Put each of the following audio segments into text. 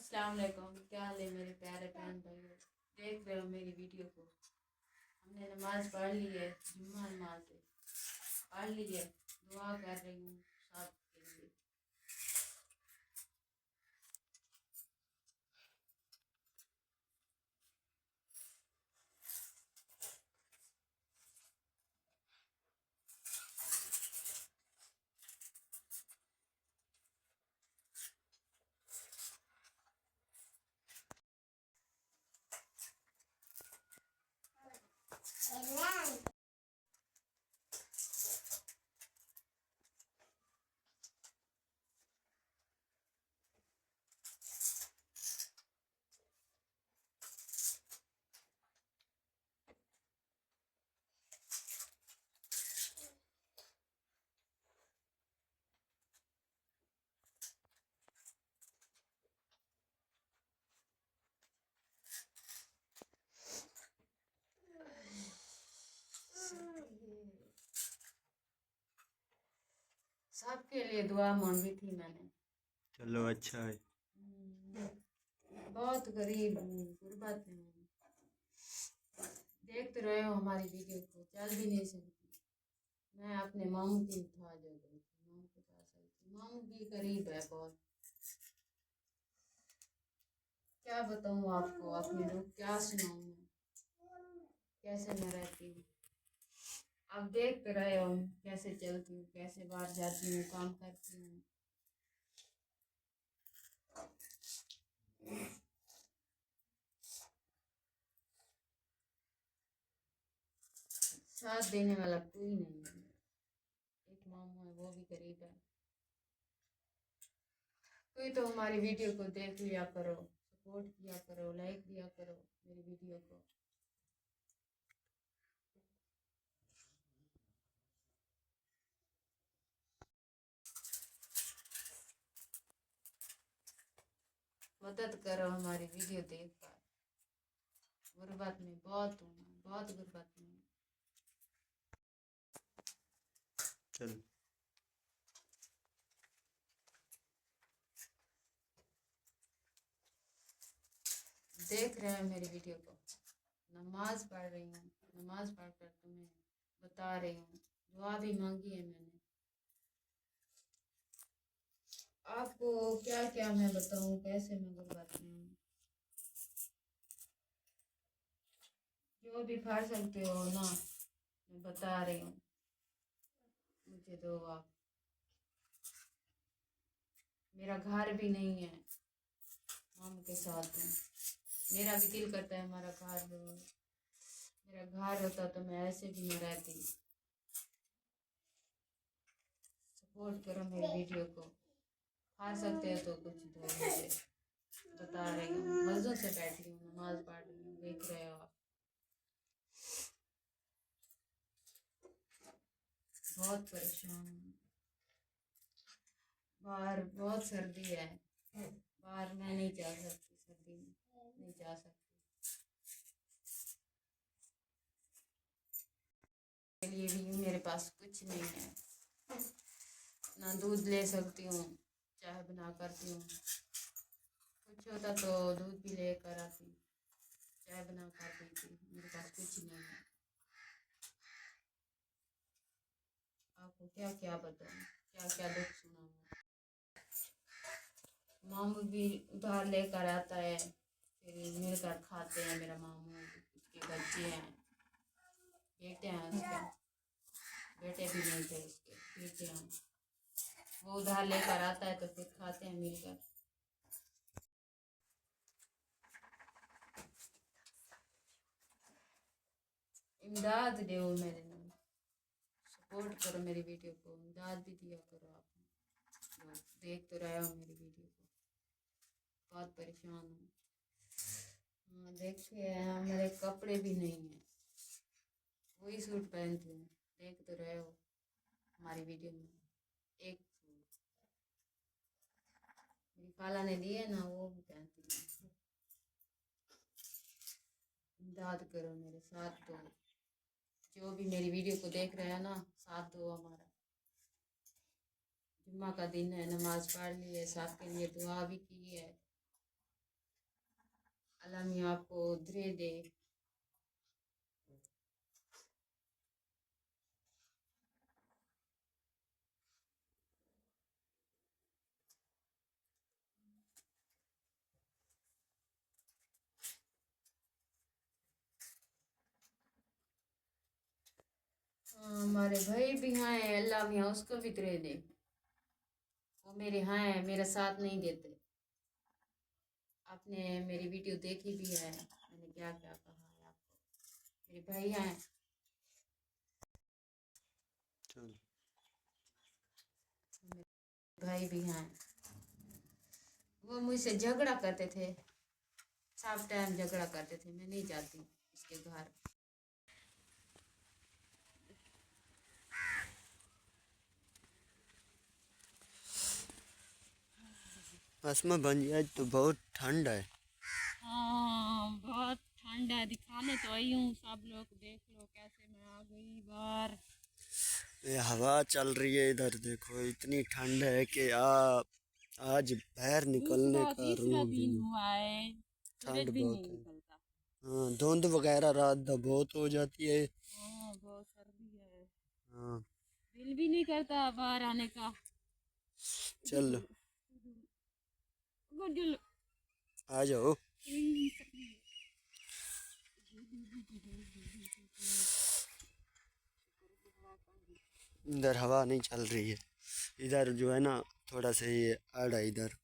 अस्सलाम वालेकुम। क्या हाल है मेरे प्यारे बहन भाइयों। देख रहे हो मेरी वीडियो को। हमने नमाज पढ़ ली है, जुम्मा नमाज है, पढ़ ली है। दुआ कर रही हूँ सबके लिए। सबके लिए दुआ मांगी थी मैंने। चलो अच्छा है। बहुत गरीब हूँ, गुर्बत में हूँ। देख तो रहे हो हमारी वीडियो को। चल भी नहीं सकती। मैं अपने मामू की था जो गई थी, मामू के पास आई थी। मामू भी गरीब है बहुत। क्या बताऊँ आपको, अपने दुख क्या सुनाऊँ मैं, कैसे मैं रहती हूँ। आप देख तो रहे हो कैसे चलती हूँ, कैसे बाहर जाती हूँ, काम करती हूँ। साथ देने वाला कोई नहीं है। एक मामू है, वो भी गरीब है। कोई तो हमारी वीडियो को देख लिया करो, सपोर्ट किया करो, लाइक दिया करो मेरी वीडियो को। मदद करो हमारी वीडियो देख कर। गुर्बत में बहुत हूँ, बहुत गुर्बत में हूँ। चल देख रहे हैं मेरी वीडियो को। नमाज पढ़ रही हूँ, नमाज पढ़कर तुम्हें बता रही हूँ। दुआ भी मांगी है मैंने। आपको क्या क्या मैं बताऊँ, कैसे मैं गुर्बत में हूँ। जो भी पढ़ सकते हो ना, मैं बता रही हूँ। मुझे दो आप। मेरा घर भी नहीं है, मामू के साथ हूँ। मेरा भी दिल करता है हमारा घर हो। मेरा घर होता तो मैं ऐसे भी नहीं रहती। सपोर्ट करो मेरी वीडियो को। खा सकते हो तो कुछ दो मुझे। बता रही हूँ, मज़ों से बैठी हूँ, नमाज पढ़ रही हूँ, देख रहे हो आप। बहुत परेशान हूँ। बाहर बहुत सर्दी है, बाहर मैं नहीं जा सकती, सर्दी में नहीं जा सकती। के लिए भी मेरे पास कुछ नहीं है। ना दूध ले सकती हूँ, चाय बना करती हूँ। कुछ होता तो दूध भी लेकर आती, चाय बना कर पीती। मेरे पास कुछ नहीं है। आपको क्या क्या बताऊँ, क्या क्या दुख सुनाऊँ। मामू भी उधार लेकर आता है, फिर मिलकर खाते हैं। मेरा मामू, उसके बच्चे हैं, बेटे हैं उसके, बेटे भी नहीं थे उसके, बेटे हैं। वो उधार लेकर आता है तो फिर खाते हैं मिलकर। इमदाद दो मेरे नाम, सपोर्ट करो मेरी वीडियो को, इमदाद भी दिया करो। आप लोग देख तो रहे हो मेरी वीडियो को। बहुत परेशान हूँ। देखिए मेरे कपड़े भी नहीं है, वही सूट पहनती हूँ। देख तो रहे हो हमारी वीडियो में। एक सूट मेरी खाला ने दिए ना, वो भी पहनती हूँ। इमदाद करो, मेरे साथ दो। जो भी मेरी वीडियो को देख रहे हैं ना, साथ दो हमारा। जुम्मा का दिन है, नमाज पढ़ ली है, सबके लिए दुआ भी की है। अल्लाह मियाँ आपको धीरे दे। हाँ, हमारे भाई भी हैं, अल्लाह मियाँ उसको भी धीरे दे। वो मेरे हैं, मेरा साथ नहीं देते। आपने मेरी वीडियो देखी भी है, मैंने क्या क्या कहा है आपको। मेरे भाई हैं, चल भाई भी हैं। वो मुझसे झगड़ा करते थे, सब टाइम झगड़ा करते थे। मैं नहीं जाती उसके घर। आसमा बन जाए तो बहुत ठंड है। हाँ बहुत ठंड है, दिखाने तो आई हूँ। सब लोग देख लो कैसे मैं आ गई बाहर। ये हवा चल रही है इधर, देखो इतनी ठंड है कि आज बाहर निकलने दूसरा का तीसरा रूह भी दिन नहीं। हुआ है, सूरज ठंड भी बहुत नहीं है। निकलता। हाँ, धुंध वगैरह रात बहुत हो जाती है। हाँ बहुत सर्दी है, हाँ, दिल भी नहीं करता बाहर आने का। चलो गुडुल आ जाओ। इधर हवा नहीं चल रही है। इधर जो है ना, थोड़ा सा ये आड़ है इधर।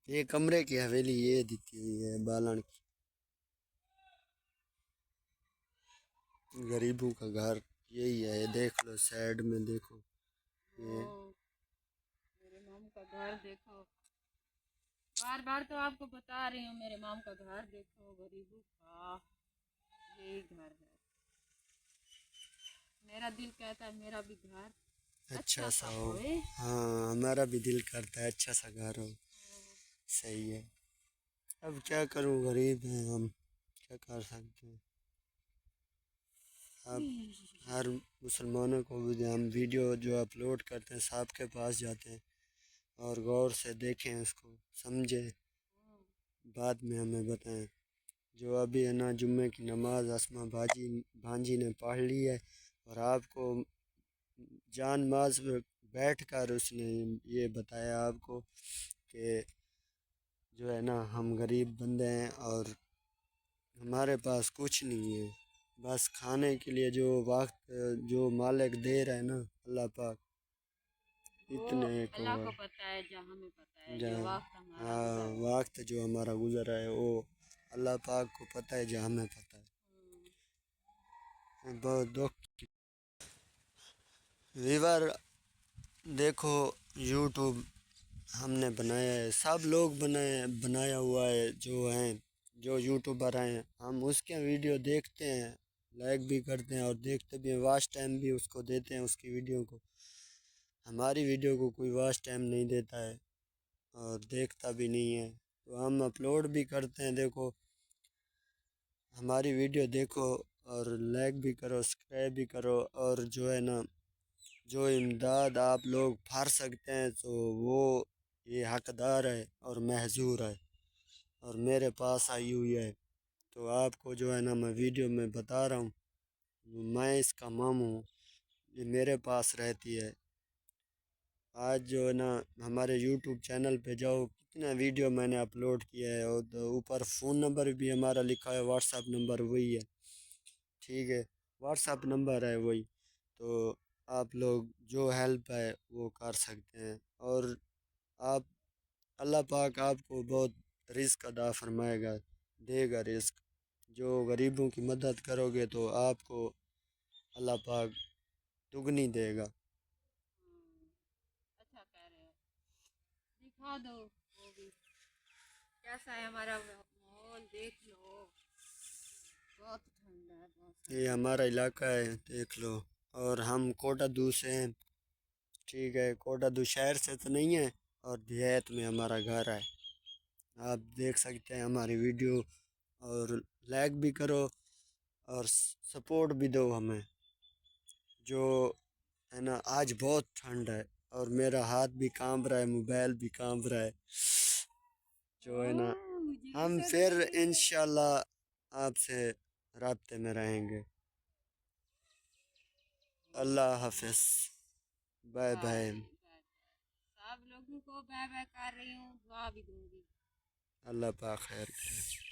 ये कमरे की हवेली ये दिखती हुई है बालन की। गरीबों का घर यही है, ये देख लो साइड में देखो ये। मेरे माम का घर देखो, बार बार तो आपको बता रही हूँ, मेरे माम का घर देखो, गरीबों का यही घर है। मेरा दिल कहता है मेरा भी घर अच्छा सा हो। होए। हाँ, हमारा भी दिल करता है अच्छा सा घर हो। सही है। अब क्या करूँ, गरीब हैं हम, क्या कर सकते हैं। अब हर मुसलमानों को भी हम वीडियो जो अपलोड करते हैं सबके पास जाते हैं और गौर से देखें, उसको समझें, बाद में हमें बताएं। जो अभी है ना, जुम्मे की नमाज आसमा भांजी ने पढ़ ली है और आपको जान माज बैठ कर उसने ये बताया आपको कि जो है ना, हम गरीब बंदे हैं और हमारे पास कुछ नहीं है। बस खाने के लिए जो वक्त जो मालिक दे रहा है ना, अल्लाह पाक, वो इतने को अल्लाह है। को पता है, जो हमें पता है, जो जहाँ वक्त हमारा हाँ, गुजर गया। वक्त जो हमारा गुजरा है वो अल्लाह पाक को पता है, जो हमें पता है। बहुत दुख। वीवर देखो, यूट्यूब हमने बनाया है, सब लोग बनाया हुआ है, जो हैं जो यूट्यूबर हैं, हम उसके वीडियो देखते हैं, लाइक भी करते हैं और देखते भी हैं, वॉच टाइम भी उसको देते हैं उसकी वीडियो को। हमारी वीडियो को कोई वॉच टाइम नहीं देता है और देखता भी नहीं है, तो हम अपलोड भी करते हैं। देखो हमारी वीडियो देखो और लाइक भी करो, सब्सक्राइब भी करो, और जो है ना, जो इमदाद आप लोग भर सकते हैं तो वो ये हकदार है और महजूर है और मेरे पास आई हुई है। तो आपको जो है ना, मैं वीडियो में बता रहा हूँ, मैं इसका मामू हूँ, ये मेरे पास रहती है। आज जो है ना, हमारे यूट्यूब चैनल पे जाओ, कितना वीडियो मैंने अपलोड किया है, और तो ऊपर फ़ोन नंबर भी हमारा लिखा है, व्हाट्सअप नंबर वही है। ठीक है, व्हाट्सअप नंबर है वही। तो आप लोग जो हेल्प है वो कर सकते हैं, और आप, अल्लाह पाक आपको बहुत रिस्क अदा फरमाएगा, देगा रिस्क। जो गरीबों की मदद करोगे तो आपको अल्लाह पाक दुगनी देगा। अच्छा कह रहे हो, दिखा दो वो भी कैसा है हमारा माहौल, देख लो। बहुत ठंडा है, बहुत ये सर्दी है। हमारा इलाका है, देख लो। और हम कोटादू से हैं। ठीक है, कोटादू शहर से तो नहीं है, और देहात में हमारा घर है। आप देख सकते हैं हमारी वीडियो, और लाइक भी करो और सपोर्ट भी दो हमें। जो है ना, आज बहुत ठंड है और मेरा हाथ भी कांप रहा है, मोबाइल भी कांप रहा है। जो है ना, मुझे भी हम सर फिर दर्द है। इंशाल्लाह आपसे राब्ते में रहेंगे। अल्लाह हाफिज़, बाय बाय बाय। बाय। सब लोगों को बाय बाय कर रही हूँ, दुआ भी दूंगी। अल्लाह पाक खैर करे।